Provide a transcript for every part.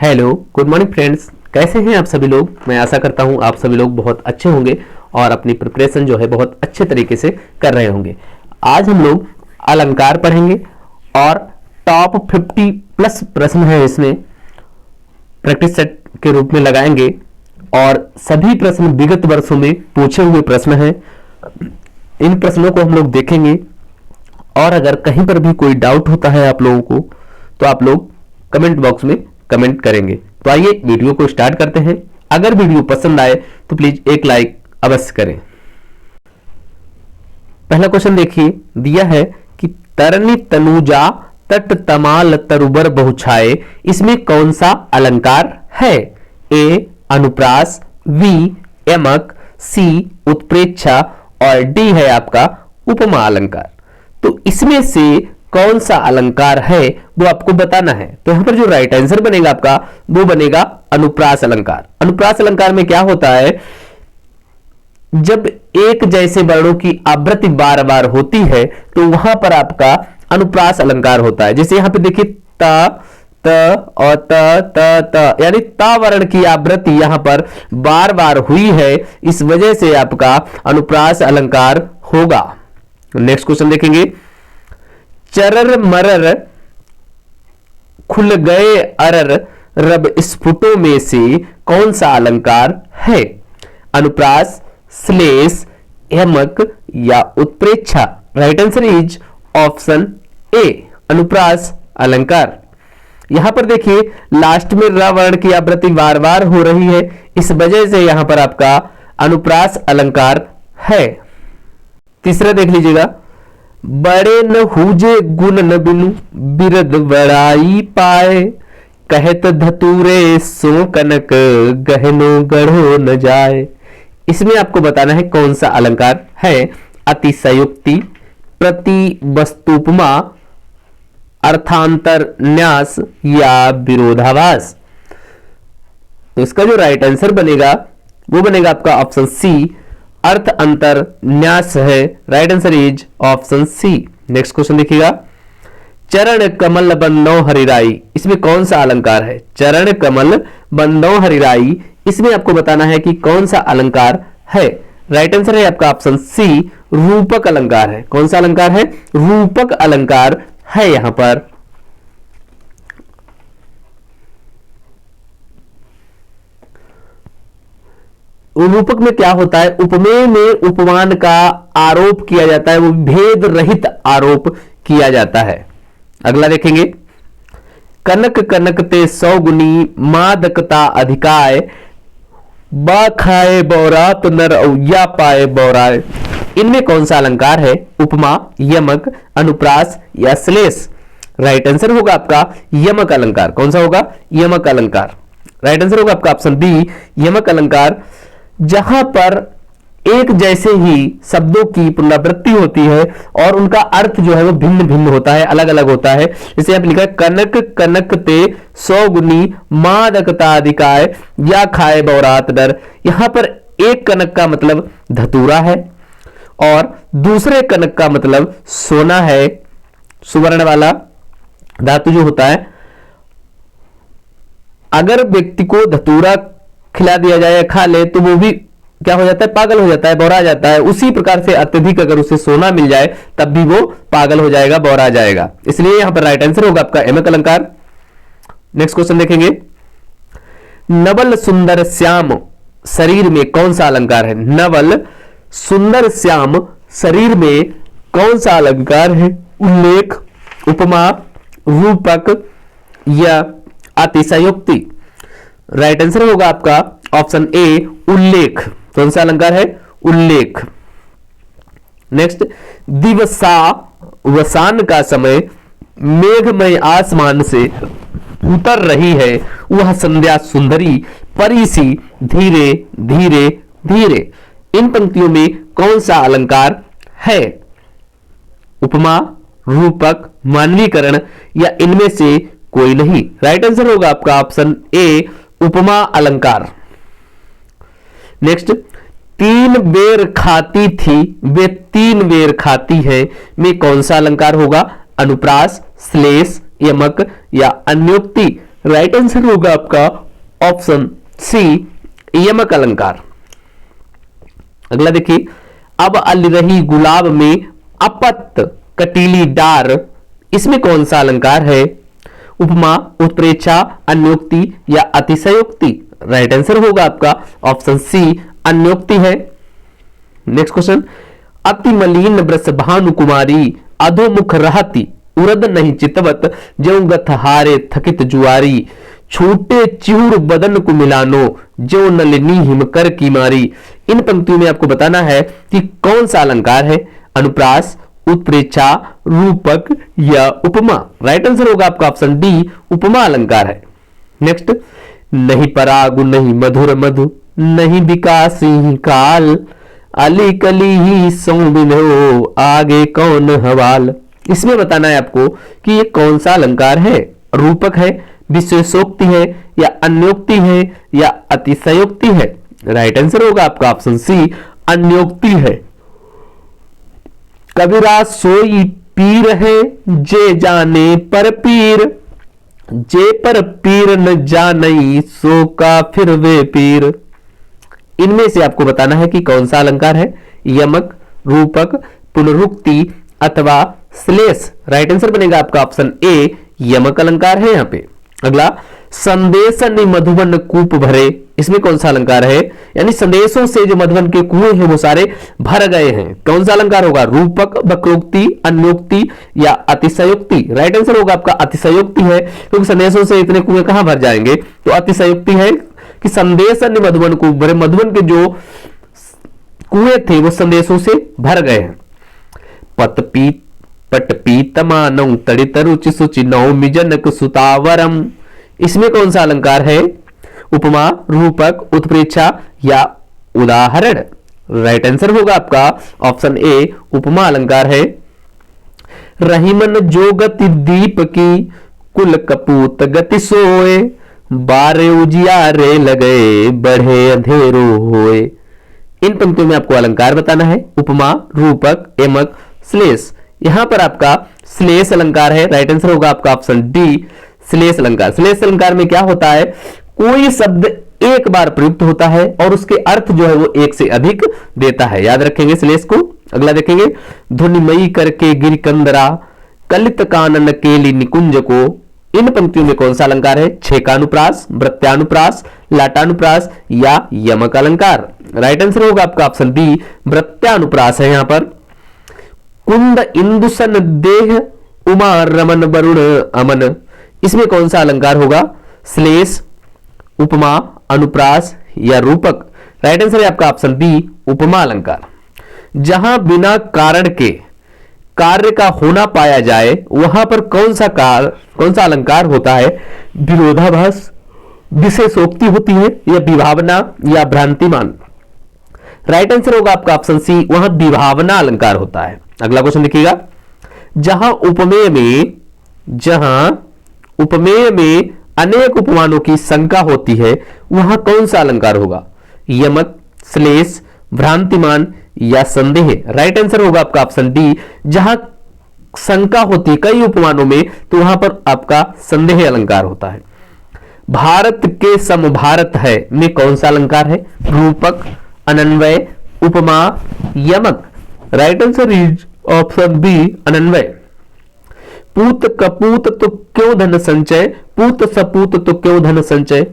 Hello good morning friends, कैसे हैं आप सभी लोग। मैं आशा करता हूं आप सभी लोग बहुत अच्छे होंगे और अपनी प्रिपरेशन जो है बहुत अच्छे तरीके से कर रहे होंगे। आज हम लोग अलंकार पढ़ेंगे और टॉप 50 प्लस प्रश्न है इसमें प्रैक्टिस सेट के रूप में लगाएंगे और सभी प्रश्न विगत वर्षों में पूछे हुए प्रश्न हैं। इन प्रश्नों को हम लोग देखेंगे और अगर कहीं पर भी कोई डाउट होता है आप लोगों को तो आप लोग कमेंट बॉक्स में कमेंट करेंगे। तो आइए वीडियो को स्टार्ट करते हैं। अगर वीडियो पसंद आए तो प्लीज एक लाइक अवश्य करें। पहला क्वेश्चन देखिए, दिया है कि तरनी तनुजा तट तमाल तरुबर बहुछाए, इसमें कौन सा अलंकार है। ए अनुप्रास, बी यमक, सी उत्प्रेक्षा और डी है आपका उपमा अलंकार। तो इसमें से कौन सा अलंकार है वो आपको बताना है। तो यहां पर जो राइट आंसर बनेगा आपका वो बनेगा अनुप्रास अलंकार। अनुप्रास अलंकार में क्या होता है, जब एक जैसे वर्णों की आवृत्ति बार बार होती है तो वहां पर आपका अनुप्रास अलंकार होता है। जैसे यहां पे देखिए त त और त यानी ता वर्ण की आवृत्ति यहां पर बार बार हुई है, इस वजह से आपका अनुप्रास अलंकार होगा। नेक्स्ट क्वेश्चन देखेंगे, चरर मरर खुल गए अरर रब स्फुटों में से कौन सा अलंकार है। अनुप्रास, श्लेष, यमक या उत्प्रेक्षा। Right answer is option A अनुप्रास अलंकार। यहां पर देखिए लास्ट में र वर्ण की आवृत्ति बार बार हो रही है, इस वजह से यहां पर आपका अनुप्रास अलंकार है। तीसरा देख लीजिएगा, बड़े न हुजे गुण न बिनु बिरद बड़ाई पाए, कहत धतूरे सो कनक गहनो गढ़ो न जाए। इसमें आपको बताना है कौन सा अलंकार है। अतिशयोक्ति, प्रति वस्तुपमा, अर्थांतर न्यास या विरोधाभास। तो इसका जो राइट आंसर बनेगा वो बनेगा आपका ऑप्शन सी अर्थ अंतर न्यास है। Right answer is option C. Next question देखिएगा, चरण कमल बंदो हरिराई, इसमें कौन सा अलंकार है। चरण कमल बंदो हरिराई, इसमें आपको बताना है कि कौन सा अलंकार है। राइट आंसर है आपका ऑप्शन सी रूपक अलंकार है। कौन सा अलंकार है, रूपक अलंकार है यहां पर। रूपक में क्या होता है, उपमेय में उपमान का आरोप किया जाता है, वो भेद रहित आरोप किया जाता है। अगला देखेंगे, कनक कनक ते 100 गुनी मादकता अधिकाय, बा खाए बौरात नर या पाए बौराए। इनमें कौन सा अलंकार है, उपमा, यमक, अनुप्रास या श्लेष। राइट आंसर होगा आपका यमक अलंकार। कौन सा होगा, यमक अलंकार। राइट आंसर होगा आपका ऑप्शन बी यमक अलंकार। जहां पर एक जैसे ही शब्दों की पुनरावृत्ति होती है और उनका अर्थ जो है वो भिन्न भिन्न होता है, अलग अलग होता है। जैसे यहां पर लिखा है कनक कनक ते 100 गुनी मादकता अधिकाय या खाए बौरात डर। यहां पर एक कनक का मतलब धतूरा है और दूसरे कनक का मतलब सोना है, सुवर्ण वाला धातु जो होता है। अगर व्यक्ति को धतूरा खिला दिया जाए या खा ले तो वो भी क्या हो जाता है, पागल हो जाता है, बौरा जाता है। उसी प्रकार से अत्यधिक अगर उसे सोना मिल जाए तब भी वो पागल हो जाएगा, बौरा जाएगा। इसलिए यहां पर राइट आंसर होगा आपका यमक अलंकार। नेक्स्ट क्वेश्चन देखेंगे, नवल सुंदर श्याम शरीर में कौन सा अलंकार है। नवल सुंदर श्याम शरीर में कौन सा अलंकार है। उल्लेख, उपमा, रूपक या अतिशयोक्ति। राइट आंसर होगा आपका ऑप्शन ए उल्लेख। कौन सा अलंकार है, उल्लेख। नेक्स्ट, दिवसा वसान का समय मेघमय आसमान से उतर रही है, वह संध्या सुंदरी परी सी धीरे धीरे धीरे। इन पंक्तियों में कौन सा अलंकार है, उपमा, रूपक, मानवीकरण या इनमें से कोई नहीं। राइट आंसर होगा आपका ऑप्शन ए उपमा अलंकार। नेक्स्ट, 3 बेर खाती थी वे 3 बेर खाती है में कौन सा अलंकार होगा। अनुप्रास, श्लेष, यमक या अन्योक्ति। राइट आंसर होगा आपका ऑप्शन सी, यमक अलंकार। अगला देखिए, अब अल रही गुलाब में अपत कटीली डार, इसमें कौन सा अलंकार है? उपमा, उत्प्रेक्षा, अन्योक्ति या अतिशयोक्ति? राइट आंसर होगा आपका ऑप्शन सी, अन्योक्ति है। नेक्स्ट क्वेश्चन, अति मलिन ब्रस भानु कुमारी, अधोमुख रहती उरद नहीं चितवत, ज्यों गथ हारे थकित जुआरी, छूटे चिहुर बदन को मिलानो, जो नलिनी हिमकर की मारी। इन पंक्तियों में आपको बताना है कि कौन सा अलंकार है, अनुप्रास, उत्प्रेक्षा, रूपक या उपमा? राइट आंसर होगा आपका ऑप्शन डी, उपमा अलंकार है। नेक्स्ट, नहीं परागु नहीं मधुर मधु, नहीं विकासी काल, अली कली ही सौबिन हो, आगे कौन हवाल? इसमें बताना है आपको कि ये कौन सा अलंकार है, रूपक है, विशेषोक्ति है या अन्योक्ति है या अतिशयोक्ति है? राइट आंसर होगा आपका ऑप्शन सी, अन्योक्ति है। कबीरा सोई पीर है, जे जाने पर पीर, जे पर पीर न जानई, सो का फिर वे पीर। इनमें से आपको बताना है कि कौन सा अलंकार है, यमक, रूपक, पुनरुक्ति अथवा श्लेष? राइट आंसर बनेगा आपका ऑप्शन ए, यमक अलंकार है यहां पे। अगला, संदेश नि मधुबन कूप भरे, इसमें कौन सा अलंकार है? यानी संदेशों से जो मधुबन के कुएं हैं वो सारे भर गए हैं, कौन सा अलंकार होगा? रूपक, वक्रोक्ति, अन्योक्ति या अतिशयोक्ति? राइट आंसर होगा आपका अतिशयोक्ति है, क्योंकि संदेशों से इतने कुएं कहां भर जाएंगे, तो अतिशयोक्ति है कि संदेश नि मधुबन कूप भरे, मधुबन के जो कुएं थे वो संदेशों से भर गए हैं। पतपीत पटपीतमानौ तड़ितरुचि सुचि नौमिजनक सुतावरम, इसमें कौन सा अलंकार है? उपमा, रूपक, उत्प्रेक्षा या उदाहरण? राइट आंसर होगा आपका ऑप्शन ए, उपमा अलंकार है। रहीमन जो गति दीप की, कुल कपूत गति सोए, बारे उजियारे लगे, बढ़े अंधेरो होए। इन पंक्तियों में आपको अलंकार बताना है, उपमा, रूपक, यमक, श्लेष। यहां पर आपका श्लेष अलंकार है, राइट आंसर होगा आपका ऑप्शन डी, श्लेष अलंकार। श्लेष अलंकार में क्या होता है, कोई शब्द एक बार प्रयुक्त होता है और उसके अर्थ जो है वो एक से अधिक देता है, याद रखेंगे श्लेष को। अगला देखेंगे, धुनिमयी करके गिरिकंदरा, कलित कानन केली निकुंज को। इन पंक्तियों में कौन सा अलंकार है? छेकानुप्रास, वृत्त्यानुप्रास, लाटानुप्रास या यमक अलंकार? राइट आंसर होगा आपका ऑप्शन बी, वृत्त्यानुप्रास है यहां पर। कुंद इंदुसन देह, उमा रमन वरुण अमन, इसमें कौन सा अलंकार होगा? श्लेष, उपमा, अनुप्रास या रूपक? राइट आंसर है आपका ऑप्शन बी, उपमा अलंकार। जहां बिना कारण के कार्य का होना पाया जाए वहां पर कौन सा अलंकार होता है? विरोधाभास, विशेषोक्ति होती है या विभावना या भ्रांतिमान? राइट आंसर होगा आपका ऑप्शन सी, वहां विभावना अलंकार होता है। अगला क्वेश्चन देखिएगा, जहां उपमेय में अनेक उपमानों की शंका होती है वहां कौन सा अलंकार होगा? यमक, श्लेष, भ्रांतिमान या संदेह? राइट आंसर होगा आपका ऑप्शन डी, जहां शंका होती है कई उपमानों में तो वहां पर आपका संदेह अलंकार होता है। भारत के सम भारत है में कौन सा अलंकार है? रूपक, अनन्वय, उपमा, यमक? Right answer is option B, अनन्वय। पूत कपूत तो क्यों धन संचय, पूत सपूत तो क्यों धन संचय?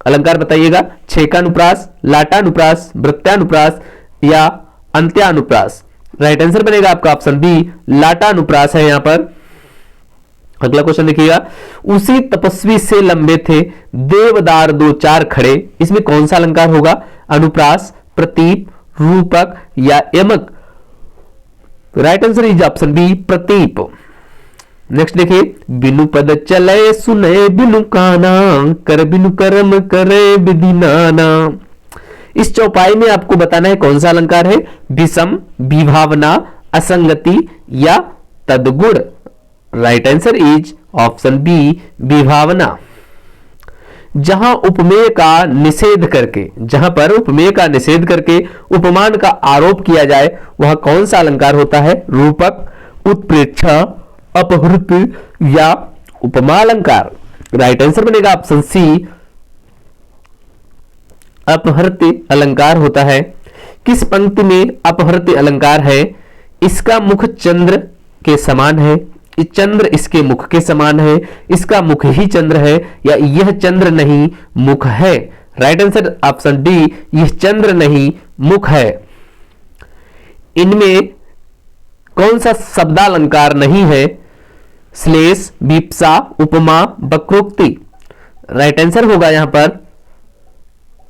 अलंकार बताइएगा, छेकानुप्रास, लाटानुप्रास, वृत्त्यानुप्रास या अंत्यानुप्रास? राइट आंसर बनेगा आपका ऑप्शन बी, लाटानुप्रास है यहां पर। अगला क्वेश्चन देखिएगा, उसी तपस्वी से लंबे थे देवदार दो चार खड़े, इसमें कौन सा अलंकार होगा? अनुप्रास, प्रतीप, रूपक या यमक? Right answer is option B, प्रतीप। नेक्स्ट देखिए, बिनु पद चले सुने बिनु काना, कर बिनु कर्म करे विधि नाना। इस चौपाई में आपको बताना है कौन सा अलंकार है? विषम, विभावना, असंगति या तदगुण? Right answer is option B, विभावना। जहां उपमेय का निषेध करके उपमान का आरोप किया जाए वह कौन सा अलंकार होता है? रूपक, उत्प्रेक्षा, अपहृत या उपमा अलंकार? राइट आंसर बनेगा ऑप्शन सी, अपहृत अलंकार होता है। किस पंक्ति में अपहृत अलंकार है? इसका मुख चंद्र के समान है, चंद्र इसके मुख के समान है, इसका मुख ही चंद्र है, या यह चंद्र नहीं मुख है। राइट आंसर ऑप्शन डी, यह चंद्र नहीं मुख है। इनमें कौन सा शब्दालंकार नहीं है? श्लेष, विप्सा, उपमा, वक्रोक्ति। राइट आंसर होगा यहां पर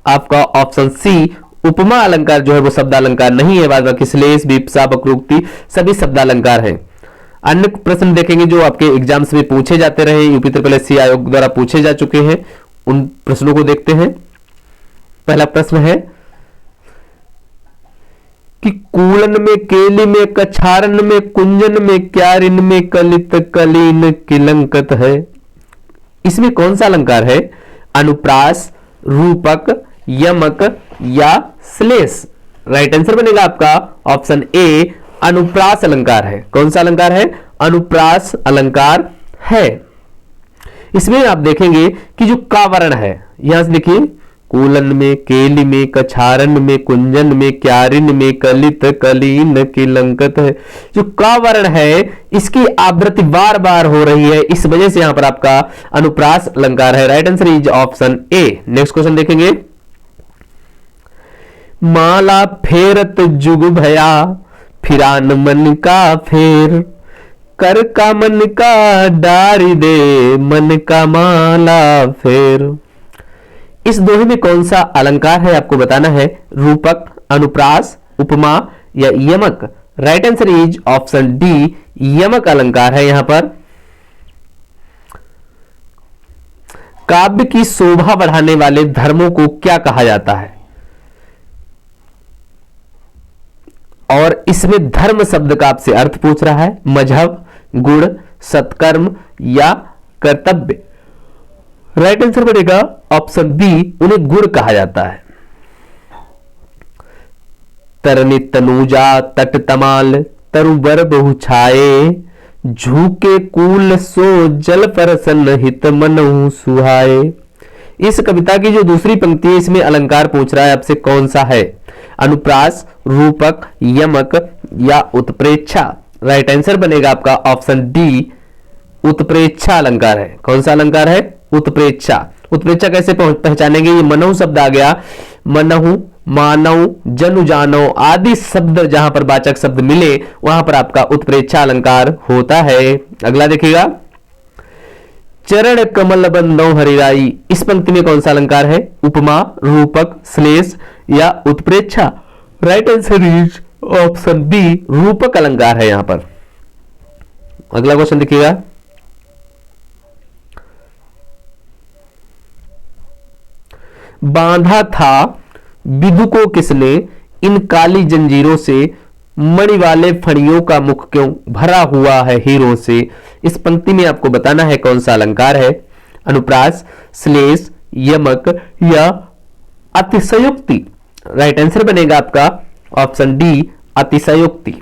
आपका ऑप्शन सी, उपमा अलंकार जो है वो शब्दालंकार नहीं है, बाद बाकी श्लेष, विप्सा, वक्रोक्ति सभी शब्दालंकार हैं। अन्य प्रश्न देखेंगे जो आपके एग्जाम्स में पूछे जाते रहे, यूपी ट्रिपल एससी आयोग द्वारा पूछे जा चुके हैं, उन प्रश्नों को देखते हैं। पहला प्रश्न है कि कूलन में, केली में, कछारन में, कुंजन में, क्यारिन में, कलित, कलीन, किलंकत है। इसमें कौन सा अलंकार है? अनुप्रास, रूपक, यमक या श्लेष। राइट आंसर बनेगा आपका ऑप्शन ए, अनुप्रास अलंकार है। कौन सा अलंकार है? अनुप्रास अलंकार है। इसमें आप देखेंगे कि जो का वर्ण है, यहां से देखिए, कूलन में, केली में, कछारन में, कुंजन में, क्यारिन में, कलित, कलीन, किलंकत है। जो का वर्ण है इसकी आवृत्ति बार बार हो रही है, इस वजह से यहां पर आपका अनुप्रास अलंकार है। Right answer is option A. Next question देखेंगे, माला फेरत जुग भया, फिरान मन का फेर, कर का मन का डारी दे, मन का माला फेर। इस दोहे में कौन सा अलंकार है आपको बताना है? रूपक, अनुप्रास, उपमा या यमक। Right answer is option D, यमक अलंकार है यहां पर। काव्य की शोभा बढ़ाने वाले धर्मों को क्या कहा जाता है? और इसमें धर्म शब्द का आपसे अर्थ पूछ रहा है, मजहब, गुण, सत्कर्म या कर्तव्य। राइट आंसर बनेगा ऑप्शन बी, उन्हें गुण कहा जाता है। तरनि तनुजा तट तमाल, तरुबर बहु छाए, झूके कूल सो जल परसन, हित मनहु सुहाए। इस कविता की जो दूसरी पंक्ति है, इसमें अलंकार पूछ रहा है आपसे कौन सा है? अनुप्रास, रूपक, यमक या उत्प्रेक्षा। राइट आंसर बनेगा आपका ऑप्शन डी, उत्प्रेक्षा अलंकार है। कौन सा अलंकार है? उत्प्रेक्षा। उत्प्रेक्षा कैसे पहचानेंगे? ये मनहु शब्द आ गया, मनहु, मानव, जनु, जानो आदि शब्द जहां पर वाचक शब्द मिले वहां पर आपका उत्प्रेक्षा अलंकार होता है। अगला देखिएगा, चरण कमल बंदो हरिराई। इस पंक्ति में कौन सा अलंकार है? उपमा, रूपक, श्लेष या उत्प्रेक्षा। Right answer is option B, रूपक अलंकार है यहां पर। अगला क्वेश्चन देखिएगा, बांधा था विधु को किसने, इन काली जंजीरों से, मणि वाले फणियों का मुख क्यों भरा हुआ है हीरों से। इस पंक्ति में आपको बताना है कौन सा अलंकार है? अनुप्रास, श्लेष, यमक या अतिशयोक्ति। राइट आंसर बनेगा आपका ऑप्शन डी, अतिशयोक्ति।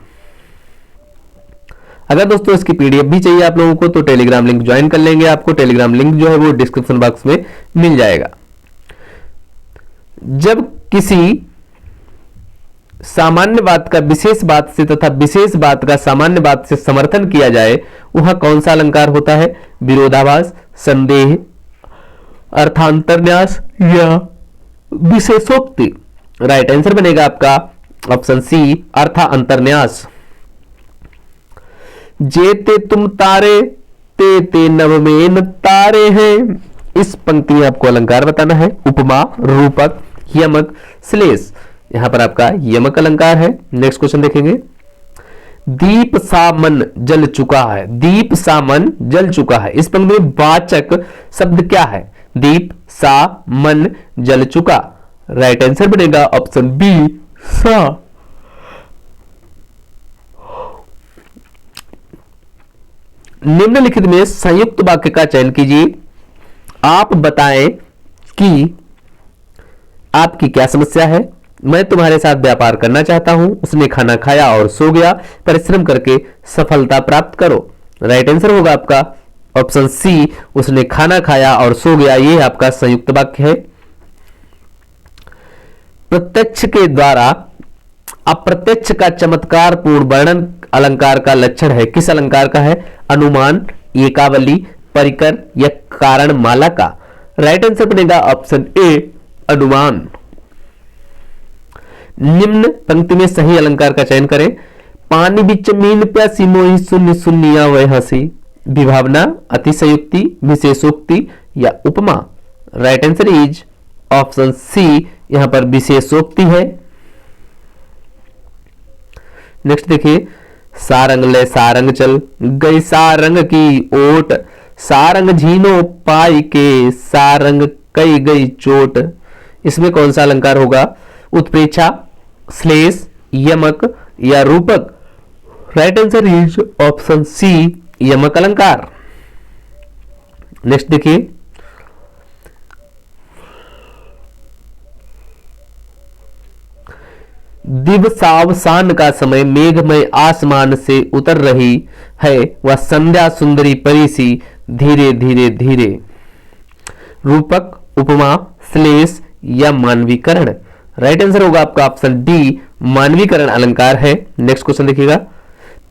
अगर दोस्तों इसकी पीडीएफ भी चाहिए आप लोगों को तो टेलीग्राम लिंक ज्वाइन कर लेंगे, आपको टेलीग्राम लिंक जो है वो डिस्क्रिप्शन बॉक्स में मिल जाएगा। जब किसी सामान्य बात का विशेष बात से तथा विशेष बात का सामान्य बात से समर्थन किया जाए वह कौन सा अलंकार होता है? विरोधाभास, संदेह, अर्थांतरन्यास या विशेषोक्ति। राइट आंसर बनेगा आपका ऑप्शन सी, अर्थांतरन्यास। जेते तुम तारे, ते नभ में न तारे हैं। इस पंक्ति में आपको अलंकार बताना है, उपमा, रूपक, यमक, श्लेष। यहां पर आपका यमक अलंकार है। नेक्स्ट क्वेश्चन देखेंगे, दीप सा मन जल चुका है। दीप सा मन जल चुका है, इस पंक्ति में वाचक शब्द क्या है? दीप सा मन जल चुका। राइट आंसर बनेगा ऑप्शन बी, सा। निम्नलिखित में संयुक्त वाक्य का चयन कीजिए। आप बताएं कि आपकी क्या समस्या है। मैं तुम्हारे साथ व्यापार करना चाहता हूं, उसने खाना खाया और सो गया, परिश्रम करके सफलता प्राप्त करो। राइट आंसर होगा आपका ऑप्शन सी, उसने खाना खाया और सो गया। ये आपका संयुक्त वाक्य है। प्रत्यक्ष के द्वारा अप्रत्यक्ष का चमत्कार पूर्ण वर्णन अलंकार का लक्षण है। किस अलंकार का है? अनुमान, एकावली, परिकर या कारण माला का। राइट आंसर बनेगा ऑप्शन ए, अनुमान। निम्न पंक्ति में सही अलंकार का चयन करें। पानी बिच मीन प्यासी मोही शून्य शून्य वह हंसी। विभावना, अतिशयोक्ति, विशेषोक्ति या उपमा। Right answer is option C, यहां पर विशेषोक्ति है। नेक्स्ट देखिए, सारंग ले सारंग चल गई सारंग की ओट, सारंग झीनो पाई के सारंग कई गई चोट। इसमें कौन सा अलंकार होगा? उत्प्रेक्षा, श्लेष, यमक या रूपक। Right answer is option C, यमक अलंकार। नेक्स्ट देखिए, दिवसावसान का समय मेघमय आसमान से उतर रही है, वह संध्या सुंदरी परी सी धीरे धीरे धीरे। रूपक, उपमा, श्लेष या मानवीकरण। राइट आंसर होगा आपका ऑप्शन डी, मानवीकरण अलंकार है। नेक्स्ट क्वेश्चन देखिएगा,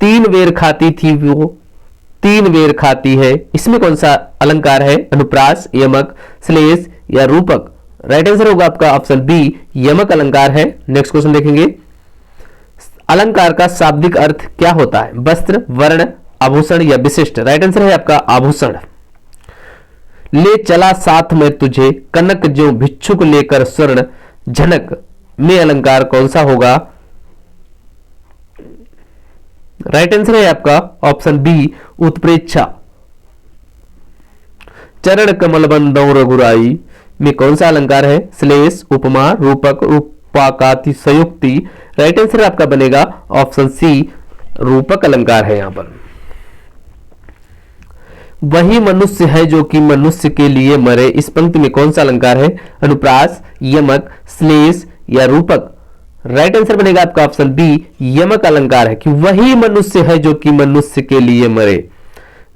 तीन बेर खाती थी वो तीन बेर खाती है। इसमें कौन सा अलंकार है? अनुप्रास, यमक, श्लेष या रूपक। राइट आंसर होगा आपका ऑप्शन बी, यमक अलंकार है। नेक्स्ट क्वेश्चन देखेंगे, अलंकार का शाब्दिक अर्थ क्या होता है? वस्त्र, वर्ण, आभूषण या विशिष्ट। राइट आंसर है आपका आभूषण। ले चला साथ में तुझे कनक जो भिक्षुक लेकर स्वर्ण, झनक में अलंकार कौन सा होगा? राइट आंसर है आपका ऑप्शन बी, उत्प्रेक्षा। चरण कमल बंदौ रघुराई में कौन सा अलंकार है? श्लेष, उपमा, रूपक, रूपकातिशयोक्ति। राइट आंसर आपका बनेगा ऑप्शन सी, रूपक अलंकार है यहां पर। वही मनुष्य है जो कि मनुष्य के लिए मरे। इस पंक्ति में कौन सा अलंकार है? अनुप्रास, यमक, श्लेष या रूपक। राइट आंसर बनेगा आपका ऑप्शन बी, यमक अलंकार है कि वही मनुष्य है जो कि मनुष्य के लिए मरे।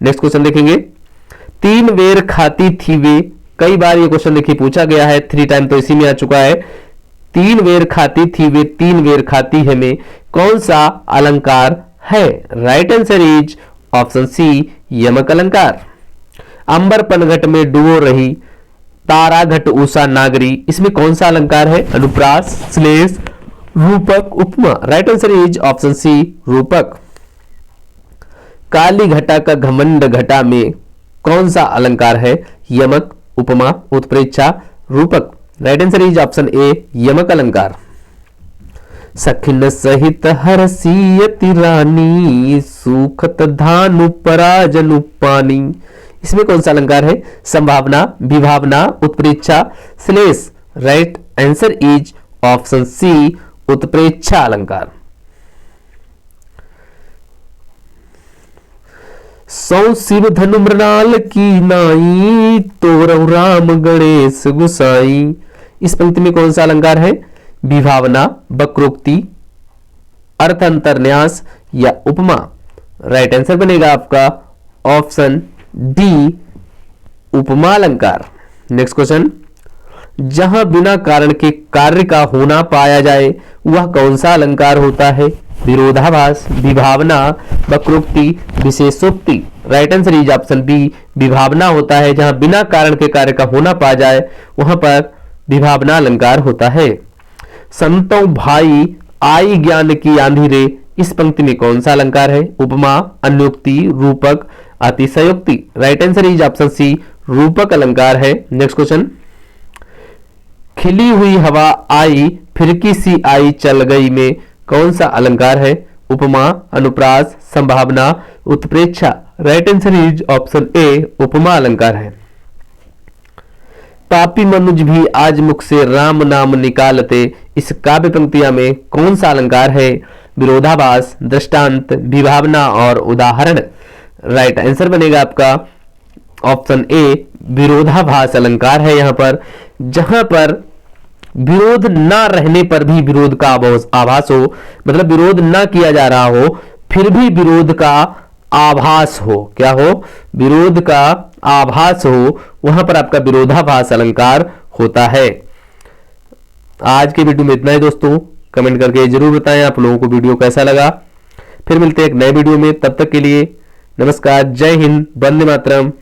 नेक्स्ट क्वेश्चन देखेंगे, तीन बेर खाती थी वे। कई बार ये क्वेश्चन देखिए पूछा गया है, 3 टाइम तो इसी में आ चुका है। तीन बेर खाती थी वे तीन बेर खाती है में कौन सा अलंकार है? Right answer is option C, यमक अलंकार। अंबर पनघट में डुबो रही तारा घट उषा नागरी। इसमें कौन सा अलंकार है? अनुप्रास, श्लेष, रूपक, उपमा। Right answer is option C, रूपक। काली घटा का घमंड घटा में कौन सा अलंकार है? यमक, उपमा, उत्प्रेक्षा, रूपक। राइट आंसर इज ऑप्शन ए, यमक अलंकार। सखिन सहित हरसियति रानी सुखत धानु पराजनु पानी। इसमें कौन सा अलंकार है? संभावना, विभावना, उत्प्रेक्षा, श्लेष। Right answer is option C, उत्प्रेक्षा अलंकार। सौ शिव धनु मृणाल की नाई तोरौ राम गणेश गुसाई। इस पंक्ति में कौन सा अलंकार है? विभावना, वक्रोक्ति, अर्थ अंतर्न्यास या उपमा। राइट आंसर बनेगा आपका ऑप्शन डी, उपमा अलंकार। नेक्स्ट क्वेश्चन, जहां बिना कारण के कार्य का होना पाया जाए वह कौन सा अलंकार होता है? विरोधाभास, विभावना, वक्रोक्ति, विशेषोक्ति। Right answer is option B, विभावना होता है। जहां बिना कारण के कार्य का होना पा जाए वहां पर विभावना अलंकार होता है। संतों भाई आई ज्ञान की आंधी रे। इस पंक्ति में कौन सा अलंकार है? उपमा, अन्योक्ति, रूपक, अतिशयोक्ति। Right answer is option C, रूपक अलंकार है। नेक्स्ट क्वेश्चन, खिली हुई हवा आई फिरकी सी आई चल गई में कौन सा अलंकार है? उपमा, अनुप्रास, संभावना, उत्प्रेक्षा। Right answer is option A, उपमा अलंकार है। पापी मनुज भी आज मुख से राम नाम निकालते। इस काव्य पंक्तियां में कौन सा अलंकार है? विरोधाभास, दृष्टांत, विभावना और उदाहरण। राइट आंसर बनेगा आपका ऑप्शन ए, विरोधाभास अलंकार है यहां पर। जहां पर विरोध ना रहने पर भी विरोध का आभास हो, मतलब विरोध ना किया जा रहा हो फिर भी विरोध का आभास हो, क्या हो, विरोध का आभास हो, वहां पर आपका विरोधाभास अलंकार होता है। आज के वीडियो में इतना ही दोस्तों, कमेंट करके जरूर बताएं आप लोगों को वीडियो कैसा लगा। फिर मिलते हैं एक नए वीडियो में, तब तक के लिए नमस्कार, जय हिंद, वंदे मातरम।